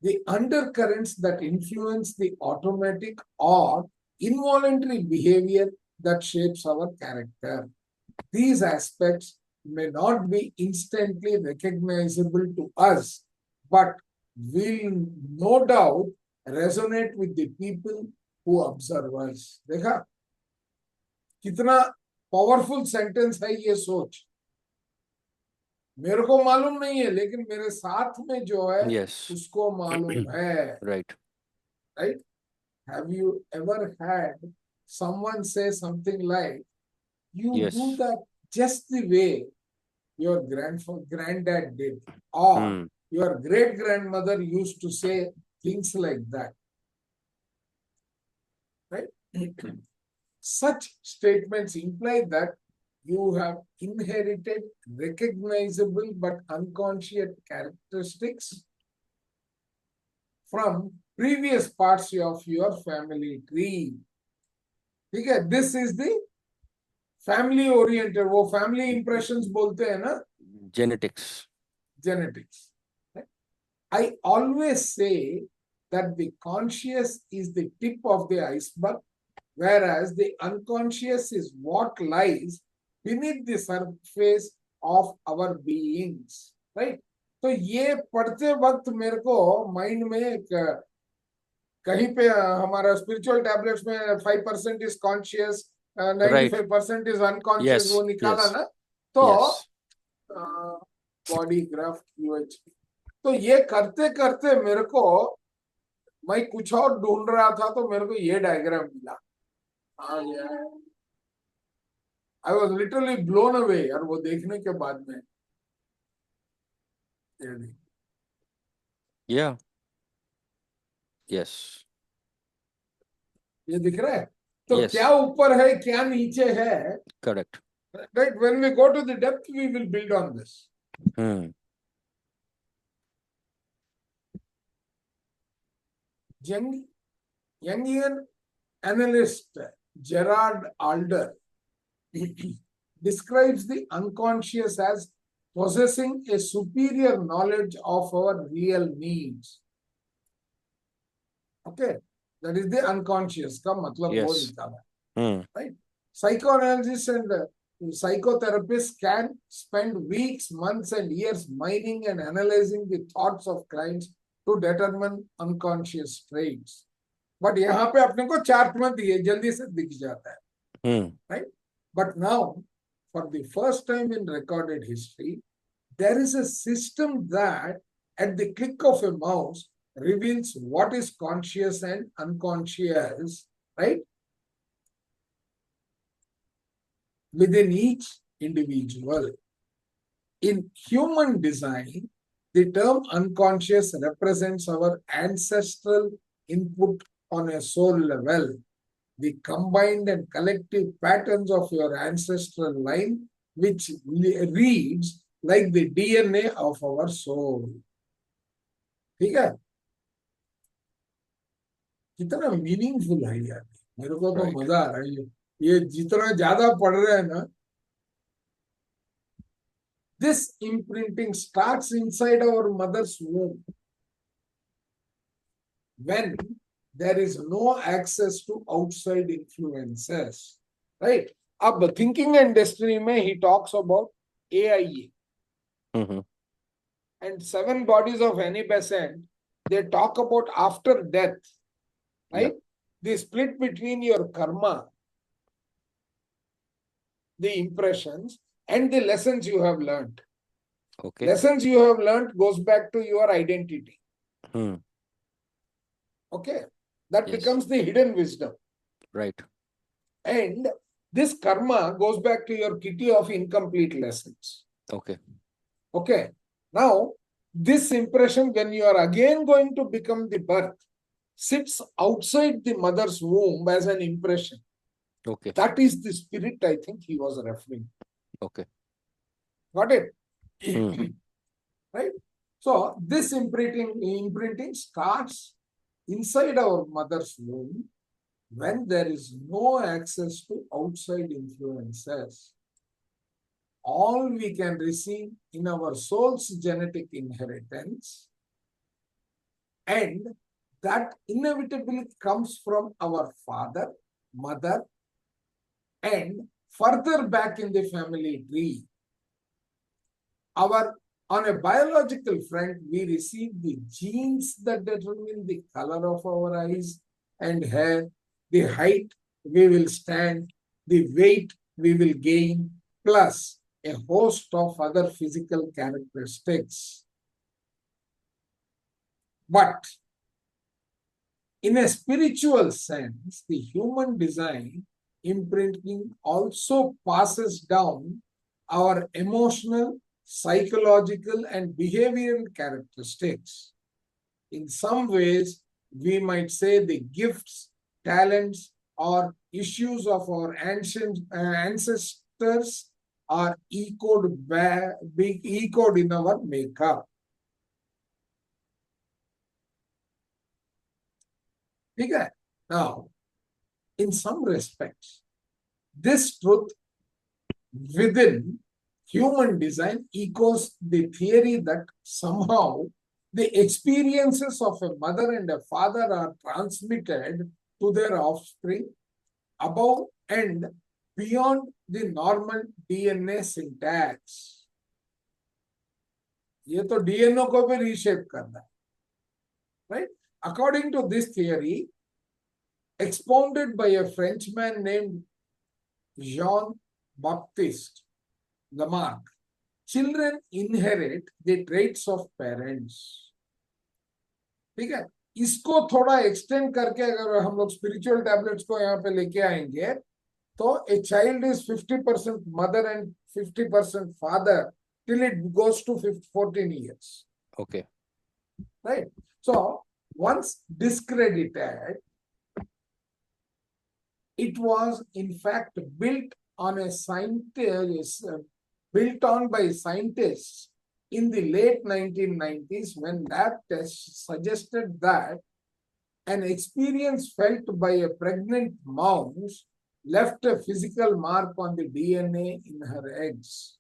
The undercurrents that influence the automatic or involuntary behavior that shapes our character. These aspects may not be instantly recognizable to us, but will no doubt resonate with the people who observe us. देखा कितना powerful sentence है ये सोच. मेरे को मालूम नहीं है, लेकिन मेरे साथ में जो है Yes. उसको मालूम है. Right. Right? Have you ever had someone say something like, you do Yes. that just the way your granddad did, or Hmm. your great grandmother used to say things like that, right? Such statements imply that you have inherited recognizable but unconscious characteristics from previous parts of your family tree. Okay, this is the family oriented. वो family impressions बोलते हैं ना, Genetics. genetics. I always say that the conscious is the tip of the iceberg, whereas the unconscious is what lies beneath the surface of our beings, right? तो ये पढ़ते वक्त मेरे को माइंड में कहीं पे हमारा स्पिरिचुअल टैबलेट्स में 5% is conscious, Right. 95% is unconscious, वो Yes. निकाला Yes. ना, तो Yes. बॉडी ग्राफ QH, तो ये करते करते मेरे को, मैं कुछ और ढूंढ रहा था तो मेरे को ये डायग्राम मिला। I was literally blown away, और वो देखने के बाद में Yeah. Yes. ये दिख रहा है, तो क्या Yes. ऊपर है क्या नीचे है, Correct. Right? When we go to the depth we will build on this. Jungian analyst Gerard Alder describes the unconscious as possessing a superior knowledge of our real needs. Okay, that is the unconscious का मतलब वो Yes. निकाला, right? Psychoanalysts and psychotherapists can spend weeks, months, and years mining and analyzing the thoughts of clients to determine unconscious traits. But यहाँ पे अपने को chart में दिए, जल्दी से दिख जाता है, right? But now, for the first time in recorded history, there is a system that, at the click of a mouse, reveals what is conscious and unconscious, right? Within each individual. In human design, the term unconscious represents our ancestral input on a soul level, the combined and collective patterns of your ancestral line, which reads like the DNA of our soul. ठीक है? कितना meaningful है यार, मेरे को तो मजा आ रहा है ये जितना ज्यादा पढ़ रहे हैं ना। This imprinting starts inside our mother's womb when there is no access to outside influences, right? अब thinking and destiny में he talks about AIA. And 7 bodies of Annie Besant, they talk about after death, right? The split between your karma, the impressions, and the lessons you have learned. Okay. Lessons you have learned goes back to your identity. Okay. That becomes the hidden wisdom. Right. And this karma goes back to your kitty of incomplete lessons. Okay. Okay. Now, this impression, when you are again going to become the birth, sits outside the mother's womb as an impression. Okay. That is the spirit I think he was referring. Okay. Got it? Right? So, this imprinting starts inside our mother's womb when there is no access to outside influences. All we can receive in our soul's genetic inheritance, and that inevitably comes from our father, mother, and further back in the family tree. On a biological front, we receive the genes that determine the color of our eyes and hair, the height we will stand, the weight we will gain, plus a host of other physical characteristics. But in a spiritual sense, the human design imprinting also passes down our emotional, psychological, and behavioral characteristics. In some ways, we might say the gifts, talents, or issues of our ancient ancestors are echoed in our makeup. ठीक है? Now, in some respects, this truth within human design echoes the theory that somehow the experiences of a mother and a father are transmitted to their offspring above and beyond the normal DNA syntax. ये तो DNA को भी reshape करना है, right? According to this theory, expounded by a Frenchman named Jean-Baptiste Lamarck, children inherit the traits of parents. ठीक है? इसको थोड़ा एक्सटेंड करके अगर हम लोग स्पिरिचुअल टैबलेट्स को यहाँ पे लेके आएंगे, तो a child is 50% mother and 50% father till it goes to 14 years. Okay. Right? So, once discredited, it was in fact built on a scientist, built on by scientists in the late 1990s when lab tests suggested that an experience felt by a pregnant mouse left a physical mark on the DNA in her eggs.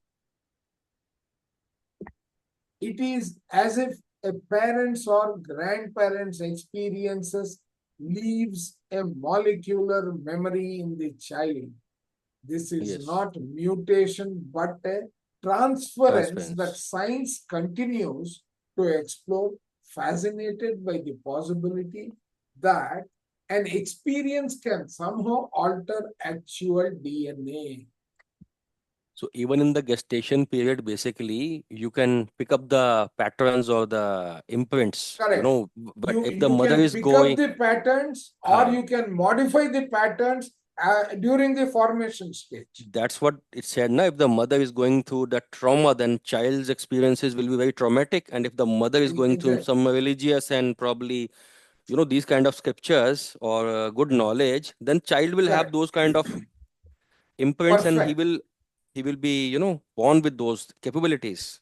It is as if a parent's or grandparent's experiences leaves a molecular memory in the child. This is Yes. not mutation, but a transference that Transference. science continues to explore, fascinated by the possibility that an experience can somehow alter actual DNA. So even in the gestation period, basically, you can pick up the patterns or the imprints, Correct. but if the You mother can is pick up going, the patterns or huh, you can modify the patterns during the formation stage. that's what it said. Now, if the mother is going through the trauma, then child's experiences will be very traumatic. And if the mother is going through Exactly. some religious and probably, these kind of scriptures or good knowledge, then child will have Correct. those kind of imprints, and he Perfect. will he will be, born with those capabilities.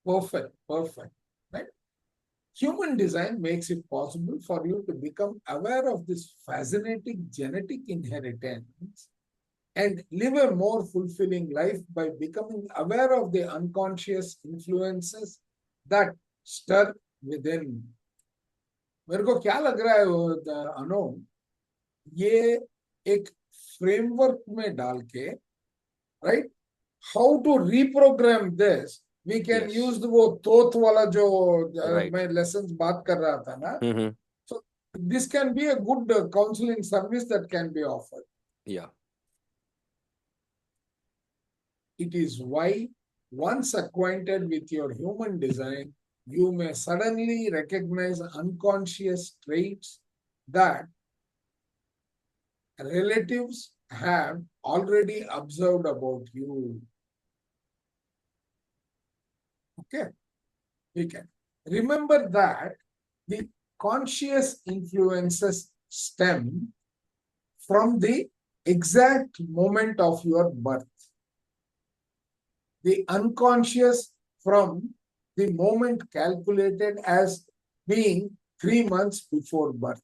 Perfect. Perfect. Right? Human design makes it possible for you to become aware of this fascinating genetic inheritance and live a more fulfilling life by becoming aware of the unconscious influences that stir within. मेरे को क्या लग रहा है अनु, ये एक framework में डाल के, right, how to reprogram this, we can Yes. Use वो तोत वाला जो Right. मैं लेसन्स बात कर रहा था ना, Mm-hmm. so this can be a good counseling service that can be offered. Yeah. It is why once acquainted with your human design, you may suddenly recognize unconscious traits that relatives have already observed about you. Okay, we can remember that the conscious influences stem from the exact moment of your birth, the unconscious from the moment calculated as being 3 months before birth.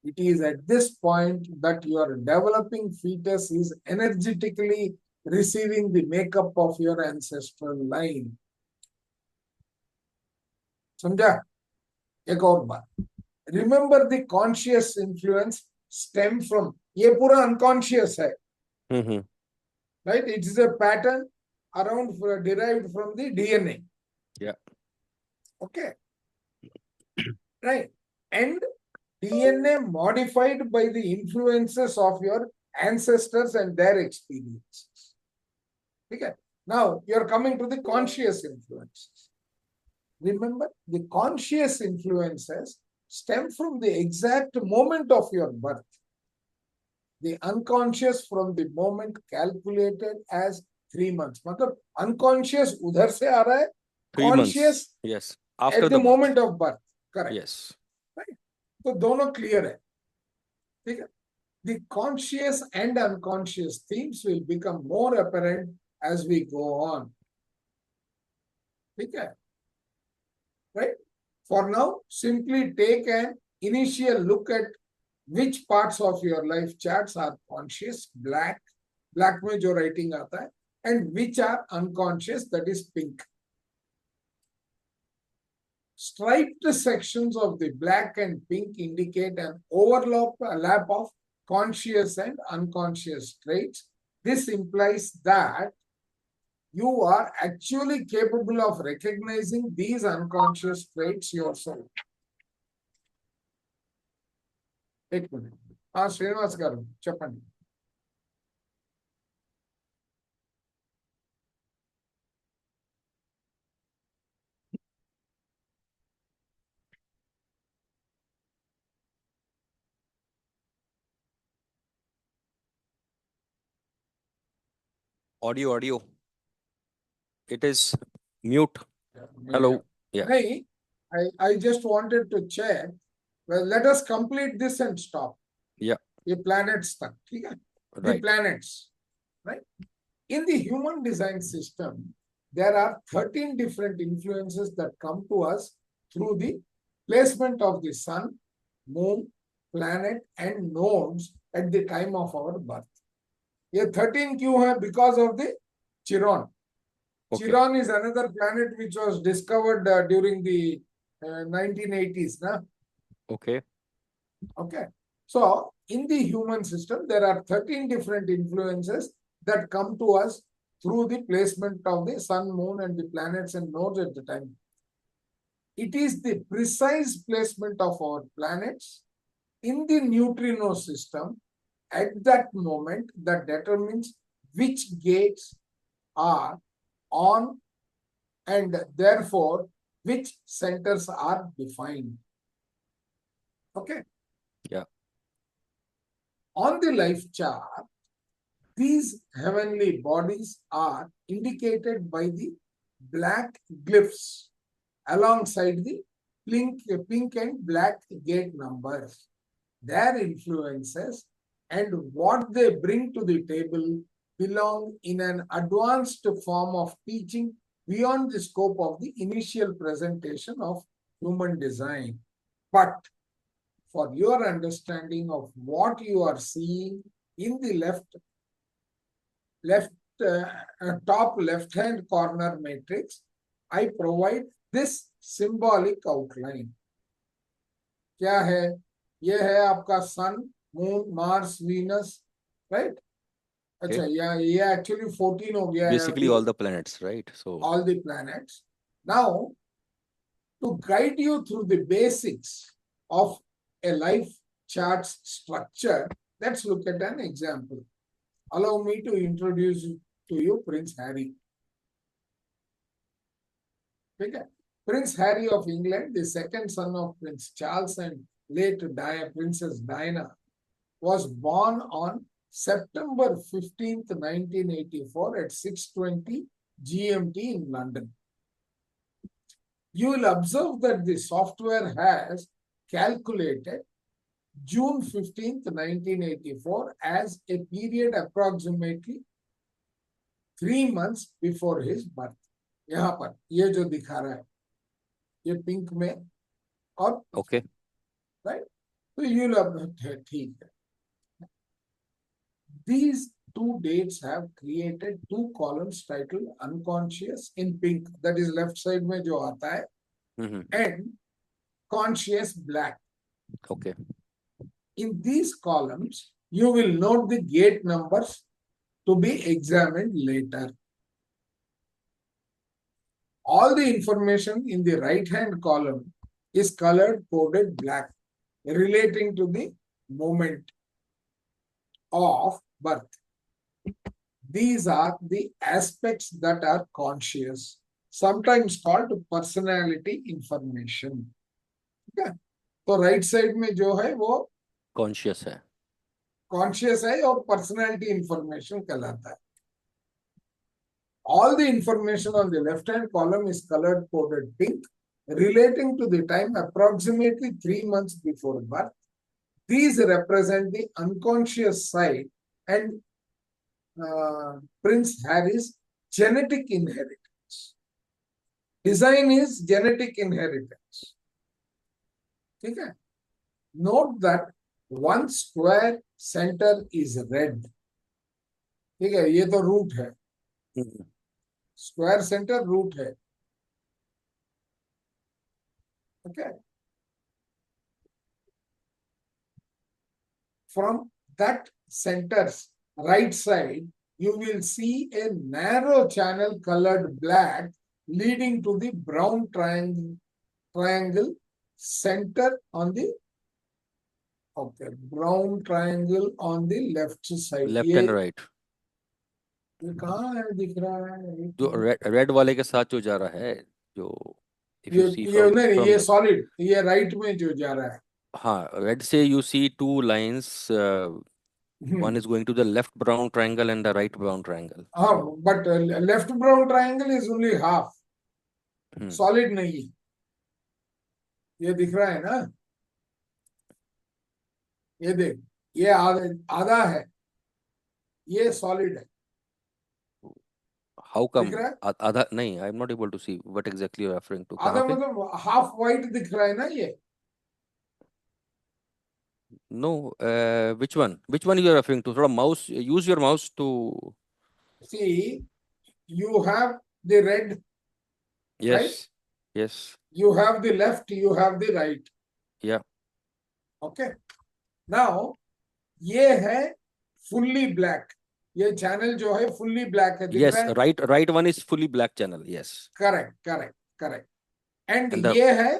It is at this point that your developing fetus is energetically receiving the makeup of your ancestral line. समझा? एक और बात, remember the conscious influence stem from, ये पूरा unconscious है, Mm-hmm. right? It is a pattern around derived from the DNA. Yeah. Okay, right? And DNA modified by the influences of your ancestors and their experiences. Okay. Now you're coming to the conscious influences. Remember, the conscious influences stem from the exact moment of your birth. The unconscious from the moment calculated as 3 months. मतलब unconscious उधर से आ रहा है, 3 months. conscious Yes. at After the the birth. moment of birth. Correct. Yes. Right. तो दोनों clear है. ठीक है? The conscious and unconscious themes will become more apparent as we go on. Okay? Right? For now, simply take an initial look at which parts of your life charts are conscious, black में जो writing आता है, and which are unconscious, that is pink. Striped sections of the black and pink indicate an overlap of conscious and unconscious traits. This implies that you are actually capable of recognizing these unconscious traits yourself. एक minute, हाँ श्रीनिवास गारू చెప్పండి. Audio. It is mute. Hello. Yeah. Hey, I just wanted to check. Well, let us complete this and stop. Yeah. The planets stuck. The Right. planets. Right? In the human design system, there are 13 different influences that come to us through the placement of the sun, moon, planet, and nodes at the time of our birth. ये 13 क्यों है? Because of the Chiron. Okay. Chiron is another planet which was discovered during the 1980s. Na? Okay. Okay. So, in the human system, there are 13 different influences that come to us through the placement of the sun, moon, and the planets and nodes at the time. It is the precise placement of our planets in the neutrino system at that moment that determines which gates are on and therefore which centers are defined. Okay. Yeah. On the life chart, these heavenly bodies are indicated by the black glyphs alongside the pink and black gate numbers. Their influences and what they bring to the table belong in an advanced form of teaching beyond the scope of the initial presentation of human design. But for your understanding of what you are seeing in the top left-hand corner matrix, I provide this symbolic outline. क्या है? ये है आपका sun, moon, Mars, Venus, right? अच्छा, ये actually 14 हो गया. Basically all the planets, right? So all the planets. Now, to guide you through the basics of a life chart structure, let's look at an example. Allow me to introduce to you Prince Harry. Okay. Prince Harry of England, the second son of Prince Charles and late Princess Diana, was born on September 15th, 1984 at 6:20 GMT in London. You will observe that the software has calculated June 15th, 1984 as a period approximately 3 months before his birth. यहाँ पर ये जो दिखा रहा है ये pink में और okay. Right? So you will ठीक है. These two dates have created two columns titled unconscious in pink, that is left side में जो आता है, and conscious black. Okay. In these columns, you will note the gate numbers to be examined later. All the information in the right-hand column is color-coded black, relating to the moment of birth. These are the aspects that are conscious, sometimes called personality information. Okay? तो right side में जो है वो conscious है और personality information कहलाता है. All the information on the left-hand column is color-coded pink, relating to the time approximately 3 months before birth. These represent the unconscious side and Prince Harry's genetic inheritance. Design is genetic inheritance. Okay? note that one square center is red. ठीक है, ये तो root है, square centre root है. Okay. From that center's right side, you will see a narrow channel colored black leading to the brown triangle center on the brown triangle on the left side. Left and right. ये कहाँ है, दिख रहा है? जो red वाले के साथ जो जा रहा है, जो इफ ये यू सी ये फ्रॉम नहीं, फ्रॉम ये सॉलिड, ये राइट में जो जा रहा है. हाँ, रेड से you see two lines. One is going to the left brown triangle and the right brown triangle. हाँ, but left brown triangle is only half, solid नहीं है. ये दिख रहा है ना, ये देख, ये आधा है, ये सॉलिड है. How come? दिख रहा है? आधा नहीं, I am not able to see what exactly you are referring to. आधा कहाँ पे? मतलब हाफ वाइट दिख रहा है ना ये. No, which one? Which one you are referring to? थोड़ा mouse, use your mouse to. See, you have the red, Yes, right? yes, You have the left, you have the right. yeah. Okay. Now, ये है fully black. ये channel जो है fully black है, दिख Yes, रहा है? right one is fully black channel. Yes. Correct. And And the ये है,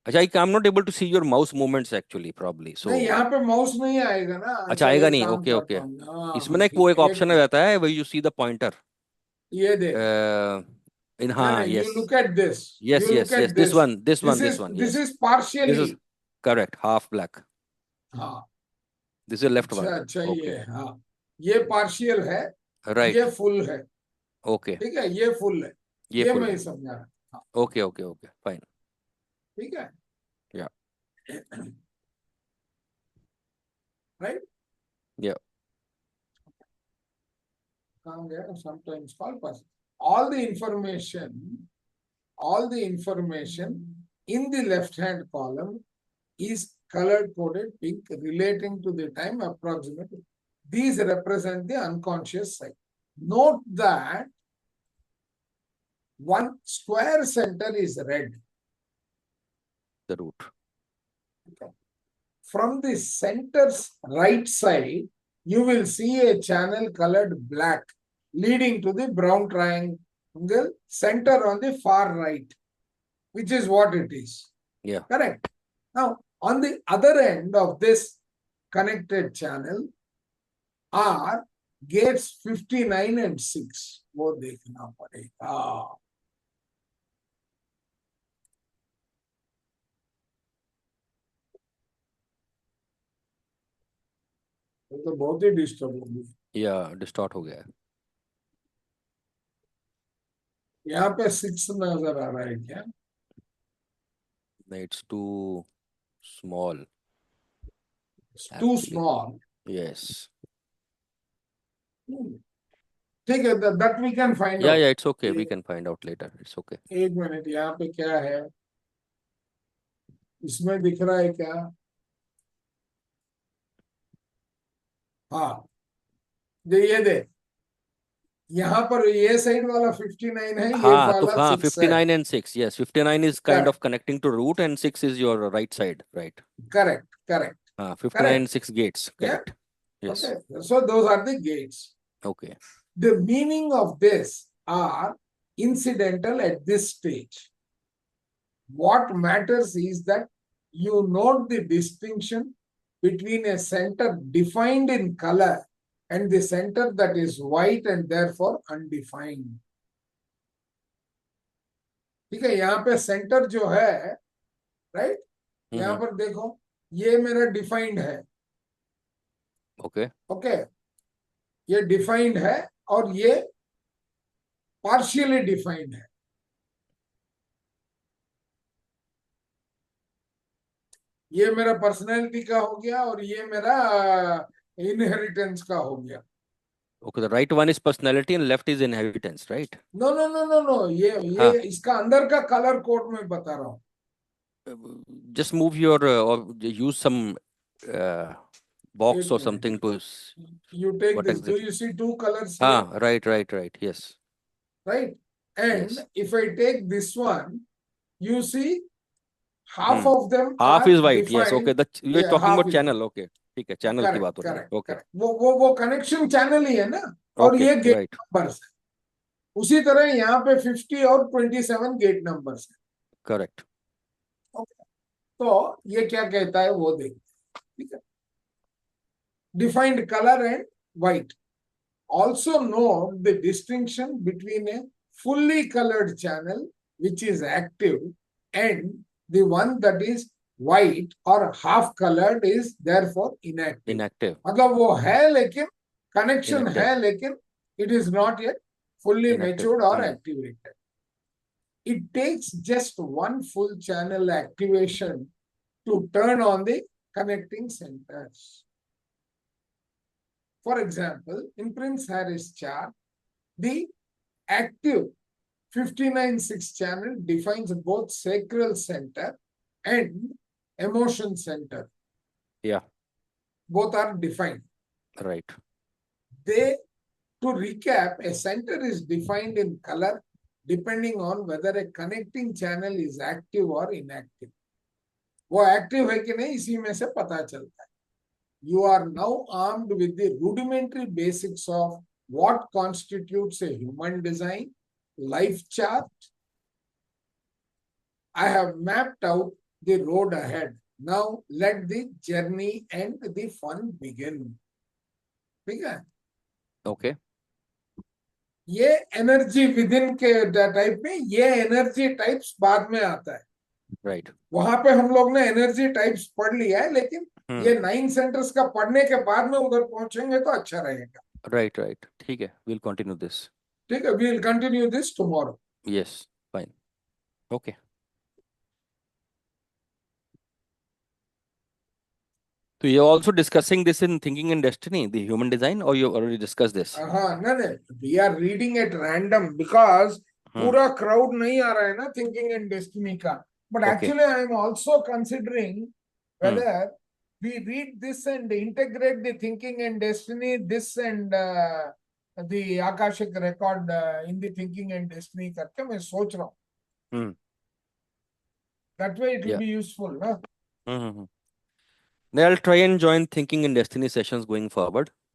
अच्छा, I'm not able to see your mouse movements actually, probably. So नहीं, यहाँ पे माउस नहीं आएगा ना. अच्छा, चल आएगा एक नहीं. काम ओके करता ओके. हूँ. इसमें ना वो एक ऑप्शन रहता है where you see the pointer. ये देख. In No, हाँ, you yes. look at this. Yes, You look yes, yes. at This this. one, this This one. is Yes. partially. This is correct. Half black. हाँ. This is left one. अच्छा, Okay. ये हाँ, ये partial है, Right. ये full है. Okay. ठीक है, ये फुल है. ये ये full मैं है. समझा रहा. हाँ, Okay. Fine. ठीक है. Yeah. Right? Yeah. कहाँ गया? Sometimes call pass. All the information in the left hand column is color coded pink relating to the time approximately. These represent the unconscious side. Note that one square center is red. The root. Okay. From the center's right side, you will see a channel colored black leading to the brown triangle center on the far right, which is what it is. Yeah. Correct. Now, on the other end of this connected channel are gates 59 and 6. वो देखना पड़ेगा. तो बहुत ही disturb हो गई. या distort हो गया है. यहाँ पे 6 नजर आ रहा है क्या? नहीं, it's too small. It's too small. Yes. ठीक है, that we can find out. Yeah, it's okay. We can find out later. It's okay. एक मिनट, यहाँ पे क्या है? इसमें दिख रहा है क्या? हाँ, ये दे. यहाँ पर ये साइड वाला 59 है, ये हाँ, तो वाला हाँ 6 है. 59 and 6. Yes, 59 is kind of Correct. connecting to root and 6 is your right side, right? Correct. हाँ, 59 and 6 gates. Yeah. Correct. Yes. Okay. So those are the gates. Okay. The meaning of this are incidental at this stage. What matters is that you note the distinction between a center defined in color and the center that is white and therefore undefined. ठीक है, यहाँ पे centre जो है, right, यहाँ पर देखो, ये मेरा डिफाइंड है. ओके, ये डिफाइंड है और ये पार्शियली डिफाइंड है. ये मेरा पर्सनैलिटी का हो गया और ये मेरा इनहेरिटेंस का हो गया. Okay, the right one is personality and left is inheritance, right? No, ये इसका अंदर का कलर कोड में बता रहा हूँ. uh, just move your or use some uh, box एक or minute. something to You take what this. Do exactly? you see two colors here? Ah, right. Yes, Right? And yes. if I take this one, you see half Hmm. of them Half are is white. Yes. Okay. defined. You're Yeah, talking half about is white. channel. Okay. ठीक है. Channel की correct बात हो रही है. Correct Okay. Correct वो connection channel ही है ना. और Okay. ये गेट Right. नंबर्स है. उसी तरह यहाँ पे 50 और 27 गेट नंबर्स है. Correct. ओके. तो ये क्या कहता है वो देखते हैं. ठीक है. Defined colour and white. Also note the distinction between a fully colored channel, which is active, and the one that is white or half colored is therefore inactive. Inactive. मतलब वो है लेकिन connection है Inactive. लेकिन it is not yet fully Inactive. matured or Hmm. activated. It takes just one full channel activation to turn on the connecting centers. For example, in Prince Harris chart, the active 59-6 channel defines both sacral center and emotion center. Yeah. Both are defined. Right. To recap, a center is defined in color depending on whether a connecting channel is active or inactive. वो active है कि नहीं इसी में से पता चलता है. You are now armed with the rudimentary basics of what constitutes a human design, life chart. I have mapped out the road ahead. Now let the journey and the fun begin. ठीक है. Okay. ये energy with in के type में ये energy types बाद में आता है. Right. वहां पे हम लोग ने एनर्जी टाइप्स पढ़ लिया है लेकिन ये 9 सेंटर्स का पढ़ने के बाद में उधर पहुंचेंगे तो अच्छा रहेगा. Right. ठीक है. We'll continue this. ठीक है. We will continue this tomorrow. Yes. Fine. Okay. So you're also discussing this in Thinking and Destiny, the human design, or you already discussed this? हाँ नहीं we are reading at random because Hmm. पूरा crowd नहीं आ रहा है ना thinking and destiny का. But Okay. Actually I am also considering Hmm. whether we read this and integrate the thinking and destiny, this and the Akashic record in the thinking and destiny करके मैं सोच रहा हूँ. Hmm. That way it will Yeah. be useful, ना? Hmm. Then I'll try and join Thinking and Destiny sessions going forward.